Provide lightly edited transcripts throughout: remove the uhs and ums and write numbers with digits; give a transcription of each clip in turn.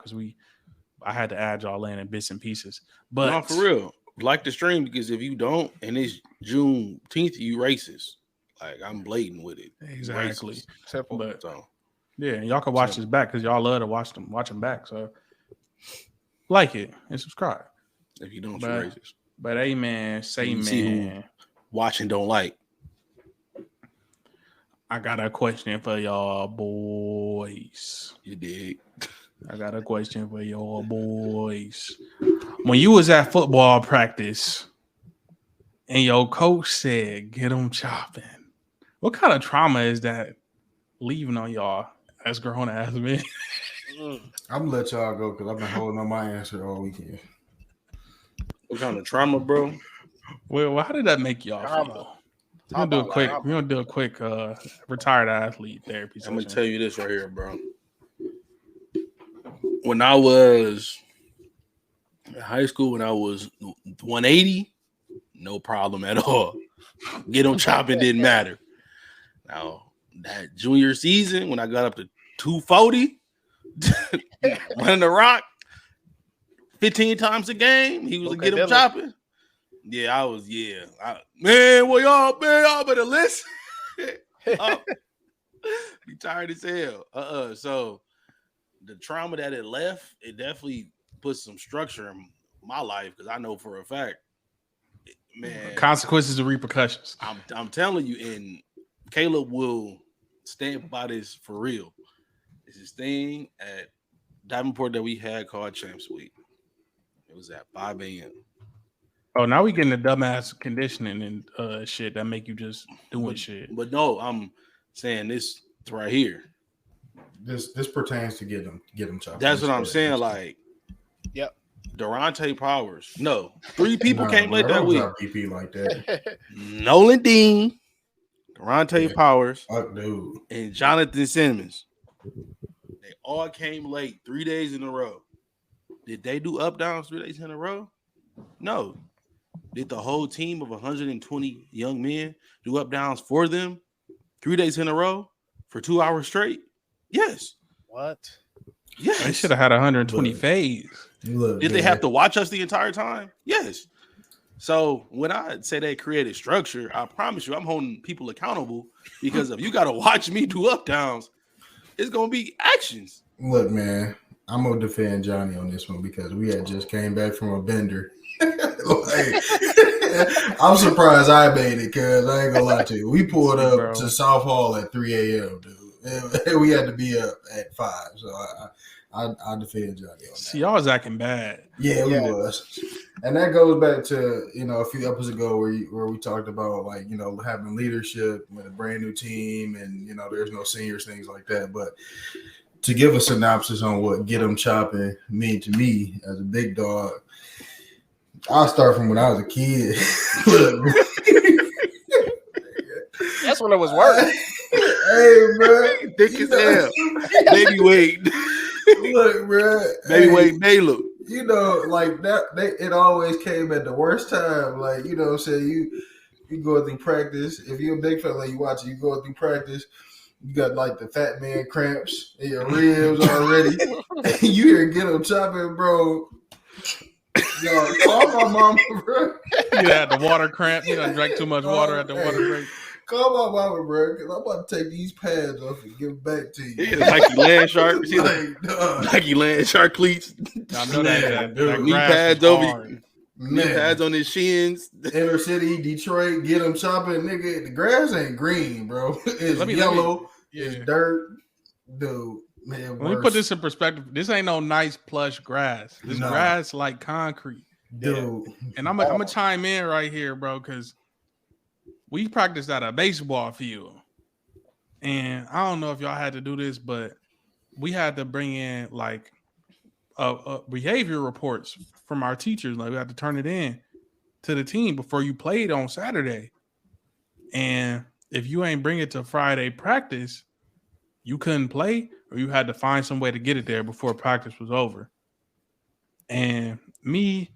because I had to add y'all in bits and pieces. But no, for real, like the stream, because if you don't, and it's Juneteenth, you racist. Like I'm blatant with it. Exactly. Simple. But So yeah, and y'all can watch this back because y'all love to watch them back. So like it and subscribe. If you don't, you're racist. But hey, man, say see man, who watching don't like. I got a question for y'all boys. You dig? I got a question for y'all boys. When you was at football practice and your coach said, "Get them chopping," what kind of trauma is that leaving on y'all as grown ass men? I'm gonna let y'all go because I've been holding on my answer all weekend. What kind of trauma, bro? Well, how did that make y'all feel? We're gonna do a quick retired athlete therapy session. I'm gonna tell you this right here, bro. When I was in high school, when I was 180, no problem at all. Get them chopping didn't matter. Now that junior season, when I got up to 240, running the rock 15 times a game, he was a get him chopping. Yeah, I was. Yeah, y'all better listen. Be tired as hell. So the trauma that it left, it definitely put some structure in my life because I know for a fact, man, consequences and repercussions. I'm telling you, and Caleb will stand by this for real. It's this thing at Davenport that we had called Champs Week. It was at 5 a.m. Oh, now we getting the dumbass conditioning and shit that make you just doing shit. But no, I'm saying this right here. This pertains to get them chopped. That's what I'm saying. Like, yep. Durante Powers. No, 3 people came late that week. BP like that. Nolan Dean, Durante Powers, dude, and Jonathan Simmons. They all came late 3 days in a row. Did they do up downs 3 days in a row? No. Did the whole team of 120 young men do up downs for them 3 days in a row for 2 hours straight? Yes. What? Yes. They should have had 120 fades. Did they have to watch us the entire time? Yes. So when I say they created structure, I promise you I'm holding people accountable because if you got to watch me do up downs, it's going to be actions. Look, man, I'm going to defend Johnny on this one because we had just came back from a bender. I'm surprised I made it because I ain't gonna lie to you. We pulled up to South Hall at 3 a.m., dude. And we had to be up at 5. So I defend Johnny on that. See, y'all was acting bad. Yeah, we was. And that goes back to, a few episodes ago where we talked about, like, having leadership with a brand new team and, there's no seniors, things like that. But to give a synopsis on what get them chopping mean to me as a big dog, I'll start from when I was a kid. That's when it was working. Hey, bro. Thick as hell. Baby Wade. Look, bro. Baby Wade Baylor. Like that, it always came at the worst time. Like, what I'm saying? You go through practice. If you're a big fella, you watch it, you go through practice. You got like the fat man cramps in your ribs already. And you hear get them chopping, bro. Yo, call my mama, bro. You had the water cramp. You done drank too much water at the water break. Call my mama, bro, because I'm about to take these pads off and give them back to you. Yeah, Nike Land Shark. Nike Land Shark cleats. I know that knee pads over. Knee pads on his shins. Inner City, Detroit, get them chopping, nigga. The grass ain't green, bro. It's yellow. It's dirt, dude. Man, let me put this in perspective. This ain't no nice plush grass. This grass like concrete, dude. And I'm gonna chime in right here, bro, because we practiced at a baseball field, and I don't know if y'all had to do this, but we had to bring in like behavior reports from our teachers. Like we had to turn it in to the team before you played on Saturday, and if you ain't bring it to Friday practice, you couldn't play, or you had to find some way to get it there before practice was over. And me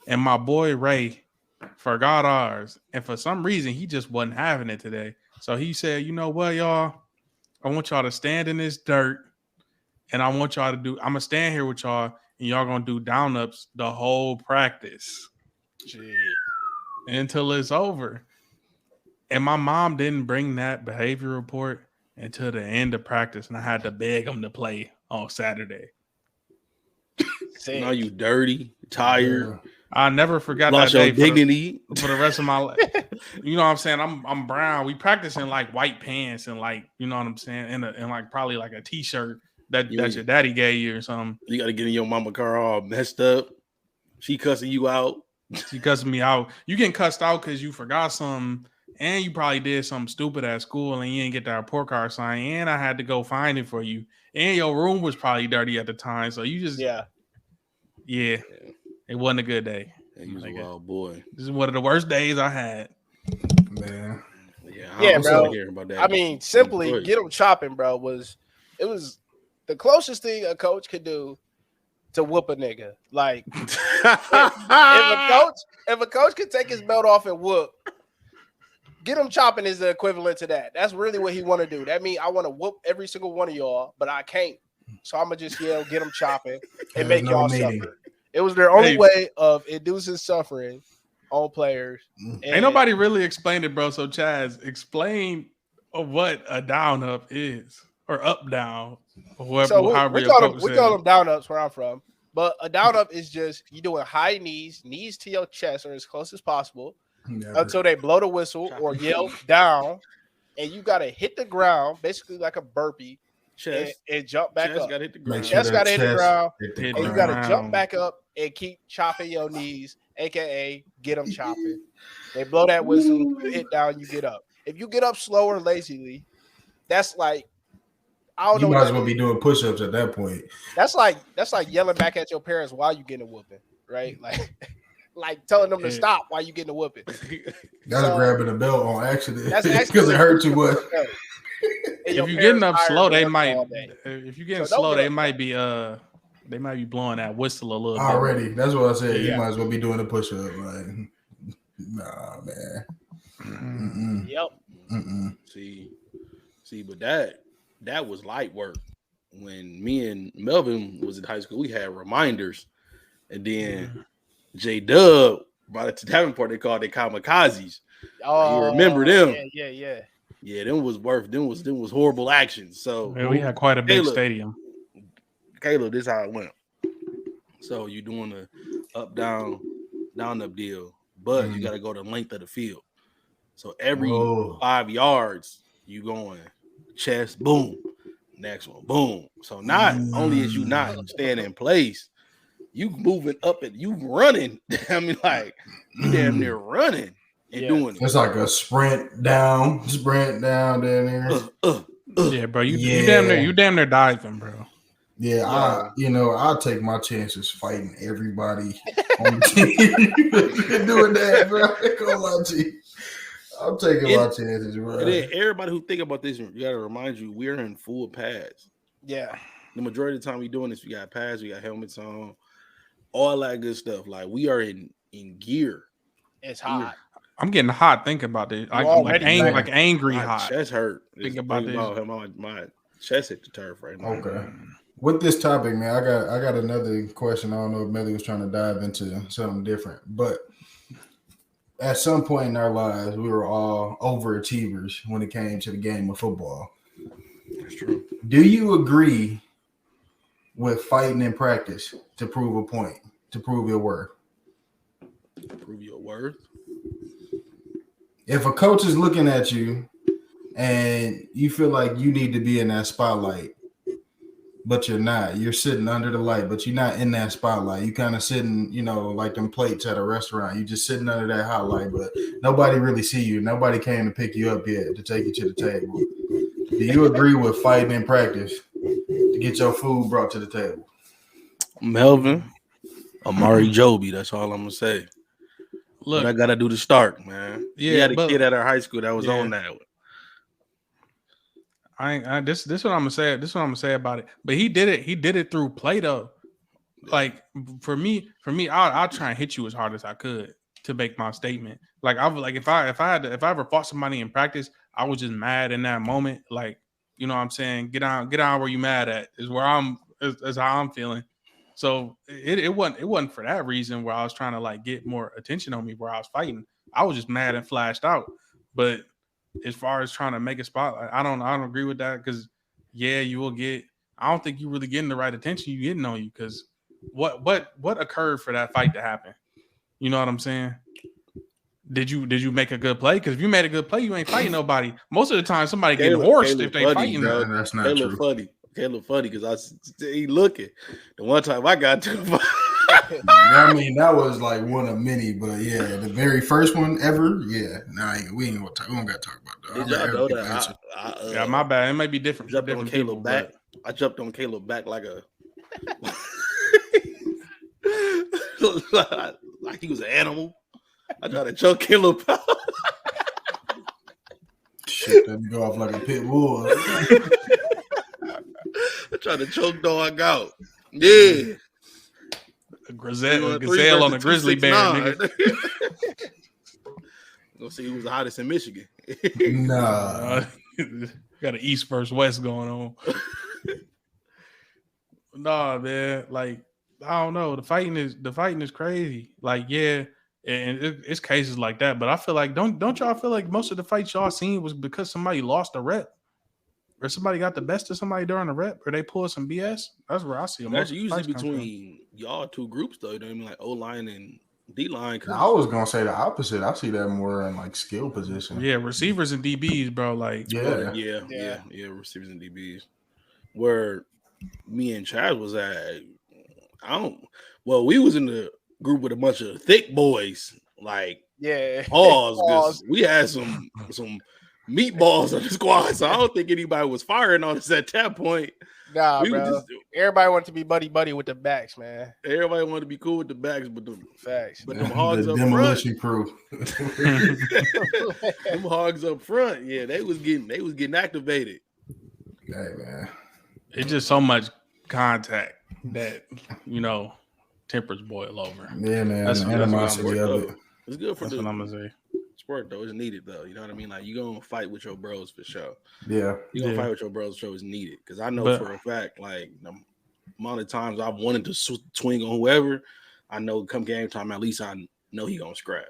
and my boy Ray forgot ours. And for some reason, he just wasn't having it today. So he said, you know what, y'all? I want y'all to stand in this dirt and I want y'all to do. I'm gonna stand here with y'all, and y'all gonna do down ups the whole practice until it's over. And my mom didn't bring that behavior report until the end of practice, and I had to beg them to play on Saturday. Now you dirty, tired. I never forgot Lost that day your dignity for the rest of my life. You know what I'm saying? I'm brown. We practice in like white pants and like, you know what I'm saying, and like probably like a t-shirt that your daddy gave you or something. You got to get in your mama car all messed up. She cussing you out. She cussing me out. You getting cussed out because you forgot something, and you probably did something stupid at school, and you didn't get that report card signed, and I had to go find it for you, and your room was probably dirty at the time, so you just yeah. It wasn't a good day. He was a wild boy. This is one of the worst days I had. Man. Yeah, bro. I mean, simply get them chopping, bro. It was the closest thing a coach could do to whoop a nigga. Like if a coach could take his belt off and whoop, get him chopping is the equivalent to that. That's really what he want to do. That means I want to whoop every single one of y'all, but I can't. So I'm gonna just yell, get him chopping, and make y'all suffer. It was their only way of inducing suffering on players. Ain't nobody really explained it, bro. So Chaz, explain what a down up is, or up down, or whoever. So we call them down ups where I'm from. But a down up is just you doing high knees to your chest or as close as possible until they blow the whistle or yell down, and you gotta hit the ground basically like a burpee. And jump back up. Gotta hit the ground. Chest gotta hit the ground. And you gotta jump back up and keep chopping your knees, aka get them chopping. They blow that whistle, you hit down, you get up. If you get up slow or lazily, that's like I don't know. You might as well be doing push-ups at that point. That's like yelling back at your parents while you getting a whooping, right? Like telling them to stop while you getting a whooping. That's grabbing a belt on accident because it hurt too much. If you're getting up slow, they might. If you're getting slow, they might be blowing that whistle a little already. bit. That's what I said. You might as well be doing a push up. Like, nah, man. Mm-mm. Yep. Mm-mm. See, but that was light work. When me and Melvin was in high school, we had reminders, and then J Dub brought it to Davenport. They called it kamikazes. Oh, you remember them? Yeah. Yeah, them was horrible actions. So we had quite a big stadium. Caleb, this is how it went. So you're doing a up down up deal, but you got to go the length of the field. So every 5 yards, you going chest, boom, next one, boom. So not only is you not staying in place, you moving up and you running. I mean, like you damn near running. Doing it. It's like a sprint down down there. Yeah, bro. You damn near diving, bro. Yeah, I'll take my chances fighting everybody on the team. Doing that, bro. I'm taking my chances, bro. And then everybody who think about this, you gotta remind you, we're in full pads. Yeah. The majority of the time we doing this, we got pads, we got helmets on, all that good stuff. Like we are in gear. It's hot. I'm getting hot thinking about this. Like angry hot. My chest hurt. Think about this. My chest hit the turf right now. Okay. With this topic, man, I got another question. I don't know if Melly was trying to dive into something different, but at some point in our lives, we were all overachievers when it came to the game of football. That's true. Do you agree with fighting in practice to prove a point, to prove your worth? Prove your worth? If a coach is looking at you and you feel like you need to be in that spotlight, but you're not, you're sitting under the light, but you're not in that spotlight. You kind of sitting, like them plates at a restaurant. You just sitting under that hot light, but nobody really see you. Nobody came to pick you up yet to take you to the table. Do you agree with fighting in practice to get your food brought to the table? Melvin, Amari Joby, that's all I'm going to say. Look, what I gotta do to start, man. Yeah, we had a kid at our high school that was on that. This what I'm gonna say. This is what I'm gonna say about it. But he did it. He did it through play though. Like for me, I'll try and hit you as hard as I could to make my statement. Like I would like if I ever fought somebody in practice, I was just mad in that moment. Like You know what I'm saying? Get on where you mad at is how I'm feeling. So it wasn't for that reason where I was trying to like get more attention on me where I was fighting. I was just mad and flashed out. But as far as trying to make a spotlight, I don't agree with that because you will get. I don't think you really getting the right attention you getting on you because what occurred for that fight to happen? You know what I'm saying? Did you make a good play? Because if you made a good play, you ain't fighting nobody. Most of the time, somebody getting horsed if they fighting. Bro. That's not true. Funny. Caleb funny because he looking. The one time I got to I mean, that was like one of many, but yeah, the very first one ever. Yeah, we ain't gonna talk. We don't gotta talk about that. Did y'all know that? Yeah, my bad. It might be different. Jumped different on Caleb people, back. I jumped on Caleb back like he was an animal. I tried to choke Caleb out. Shit, let me go off like a pit bull. I tried to choke dog out. Yeah. A gazelle on a grizzly bear, nigga. Gonna see who's the hottest in Michigan. Nah. Got an East versus West going on. Nah, man. Like, I don't know. The fighting is crazy. Like, yeah, and it's cases like that. But I feel like don't y'all feel like most of the fights y'all seen was because somebody lost a rep? Or somebody got the best of somebody during the rep, or they pulled some BS. That's where I see them. That's usually between y'all two groups, though. You know what I mean? Like O-line and D-line. I was gonna say the opposite. I see that more in like skill position. Yeah, receivers and DBs, bro. Like, yeah, receivers and DBs. Where me and Chaz was at, we was in the group with a bunch of thick boys. Like, pause. We had some meatballs on the squad, so I don't think anybody was firing on us at that point. Nah, bro. Everybody wanted to be buddy with the backs, man. Everybody wanted to be cool with the backs, but them facts. But them hogs up demolition front. crew. Them hogs up front, yeah, they was getting activated. Hey man, it's just so much contact that tempers boil over. Yeah, man. That's animosity of it. It's good for what I'm gonna say. Sport though, it's needed though. You know what I mean? Like you gonna fight with your bros for sure. Yeah, you gonna fight with your bros for sure is needed because I know for a fact, like the amount of times I've wanted to swing on whoever, I know come game time at least I know he gonna scrap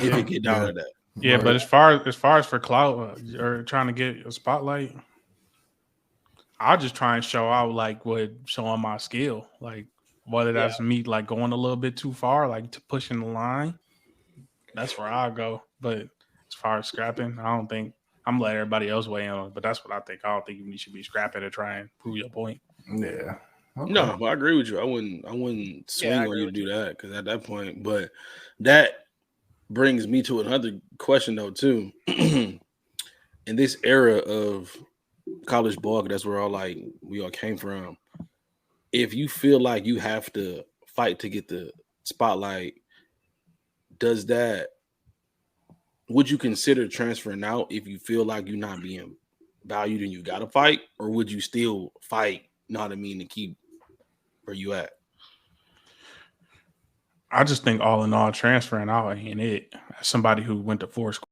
if it get down to that. Yeah, but as far as for clout or trying to get a spotlight, I'll just try and show out like what showing my skill, like whether that's me like going a little bit too far, like to pushing the line. That's where I'll go. But as far as scrapping, I don't think I'm gonna let everybody else weigh in on it. But that's what I think. I don't think you should be scrapping to try and prove your point. Yeah. Okay. No, but I agree with you. I wouldn't swing on you to do that because at that point, but that brings me to another question though, too. In this era of college ball, that's where we all came from. If you feel like you have to fight to get the spotlight, would you consider transferring out if you feel like you're not being valued and you got to fight, or would you still fight? Know what I mean, to keep where you at? I just think all in all, transferring out ain't it. As somebody who went to 4 schools.